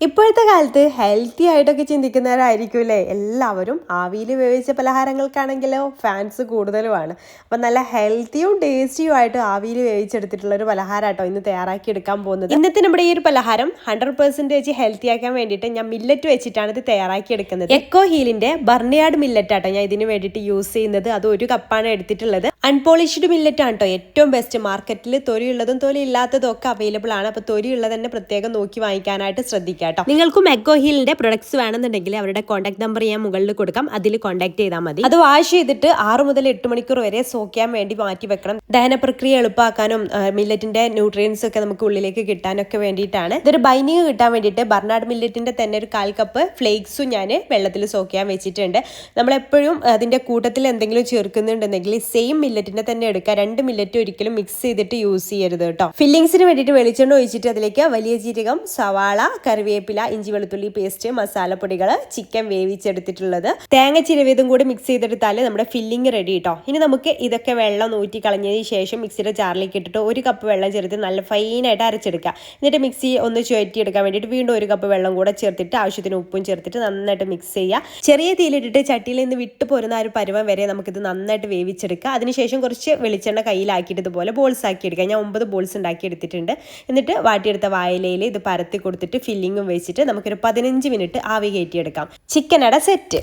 ഇപ്പോഴത്തെ കാലത്ത് ഹെൽത്തി ആയിട്ടൊക്കെ ചിന്തിക്കുന്നവരായിരിക്കുമല്ലേ എല്ലാവരും. ആവിയിൽ വേവിച്ച പലഹാരങ്ങൾക്കാണെങ്കിലോ ഫാൻസ് കൂടുതലുമാണ്. അപ്പം നല്ല ഹെൽത്തിയും ടേസ്റ്റിയും ആയിട്ട് ആവിയിൽ വേവിച്ചെടുത്തിട്ടുള്ള ഒരു പലഹാരം കേട്ടോ ഇന്ന് തയ്യാറാക്കി എടുക്കാൻ പോകുന്നത്. ഇന്നത്തെ നമ്മുടെ ഈ ഒരു പലഹാരം 100% ഹെൽത്തി ആക്കാൻ വേണ്ടിയിട്ട് ഞാൻ മില്ലറ്റ് വെച്ചിട്ടാണ് ഇത് തയ്യാറാക്കി എടുക്കുന്നത്. എക്കോ ഹീലിന്റെ ബർണിയാർഡ് മില്ലറ്റ് ആട്ടോ ഞാൻ ഇതിന് വേണ്ടിയിട്ട് യൂസ് ചെയ്യുന്നത്. അത് 1 കപ്പാണ് എടുത്തിട്ടുള്ളത്. അൺപോളിഷ്ഡ് മില്ലറ്റ് ആണ് കേട്ടോ ഏറ്റവും ബെസ്റ്റ്. മാർക്കറ്റിൽ തൊലിയുള്ളതും തൊലി ഇല്ലാത്തതും ഒക്കെ അവൈലബിൾ ആണ്. അപ്പോൾ തൊലിയുള്ളത് തന്നെ പ്രത്യേകം നോക്കി വാങ്ങിക്കാനായിട്ട് ശ്രദ്ധിക്കുക. നിങ്ങൾക്കും എക്കോ ഹീലിന്റെ പ്രൊഡക്ട്സ് വേണമെന്നുണ്ടെങ്കിൽ അവരുടെ കോൺടാക്ട് നമ്പർ ഞാൻ മുകളിൽ കൊടുക്കാം, അതിൽ കോൺടാക്ട് ചെയ്താൽ മതി. അത് വാഷ് ചെയ്തിട്ട് 6 മുതൽ 8 മണിക്കൂർ വരെ സോക്ക് ചെയ്യാൻ വേണ്ടി മാറ്റി വെക്കണം. ദഹന പ്രക്രിയ എളുപ്പമാക്കാനും മില്ലറ്റിന്റെ ന്യൂട്രിയൻസ് ഒക്കെ നമുക്ക് ഉള്ളിലേക്ക് കിട്ടാനൊക്കെ വേണ്ടിയിട്ടാണ്. ഇതൊരു ബൈനിങ് കിട്ടാൻ വേണ്ടിയിട്ട് ബർണാർഡ് മില്ലറ്റിന്റെ തന്നെ ഒരു 1/4 കപ്പ് ഫ്ലേക്സും ഞാൻ വെള്ളത്തിൽ സോക്ക് ചെയ്യാൻ വെച്ചിട്ടുണ്ട്. നമ്മളെപ്പോഴും അതിന്റെ കൂട്ടത്തിൽ എന്തെങ്കിലും ചേർക്കുന്നുണ്ടെങ്കിൽ സെയിം മില്ലറ്റിന്റെ തന്നെ എടുക്കുക. 2 മില്ലറ്റ് ഒരിക്കലും മിക്സ് ചെയ്തിട്ട് യൂസ് ചെയ്യരുത് കേട്ടോ. ഫില്ലിങ്സിന് വേണ്ടിയിട്ട് വെളിച്ചെണ്ണ ഒഴിച്ചിട്ട് അതിലേക്ക് വലിയ ജീരകം, സവാള, കറിവേപ്പില, ഇഞ്ചി വെളുത്തുള്ളി പേസ്റ്റ്, മസാലപ്പൊടികൾ, ചിക്കൻ വേവിച്ചെടുത്തിട്ടുള്ളത്, തേങ്ങ ചിരവിയതും കൂടി മിക്സ് ചെയ്തെടുത്താൽ നമ്മുടെ ഫില്ലിങ് റെഡി കേട്ടോ. ഇനി നമുക്ക് ഇതൊക്കെ വെള്ളം ഊറ്റി കളഞ്ഞതിന് ശേഷം മിക്സിയുടെ ജാറിലേക്ക് ഇട്ടിട്ട് 1 കപ്പ് വെള്ളം ചേർത്ത് നല്ല ഫൈനായിട്ട് അരച്ചെടുക്കുക. എന്നിട്ട് മിക്സി ഒന്ന് ചുഴറ്റിയെടുക്കാൻ വേണ്ടിയിട്ട് വീണ്ടും 1 കപ്പ് വെള്ളം കൂടെ ചേർത്തിട്ട് ആവശ്യത്തിന് ഉപ്പും ചേർത്തിട്ട് നന്നായിട്ട് മിക്സ് ചെയ്യുക. ചെറിയ തീയിലിട്ടിട്ട് ചട്ടിയിൽ നിന്ന് വിട്ടു പോരുന്ന ഒരു പരുവം വരെ നമുക്കിത് നന്നായിട്ട് വേവിച്ചെടുക്കുക. അതിനുശേഷം കുറച്ച് വെളിച്ചെണ്ണ കയ്യിലാക്കിയിട്ട് ഇതുപോലെ ബോൾസ് ആക്കി എടുക്കുക. ഞാൻ 9 ബോൾസ് ഉണ്ടാക്കി എടുത്തിട്ടുണ്ട്. എന്നിട്ട് വാട്ടിയെടുത്ത വാഴയിലയിൽ ഇത് പരത്തി കൊടുത്തിട്ട് ഫില്ലിങ്ങും വെച്ചിട്ട് നമുക്കൊരു 15 മിനിറ്റ് ആവി കയറ്റിയെടുക്കാം. ചിക്കൻ അട സെറ്റ്.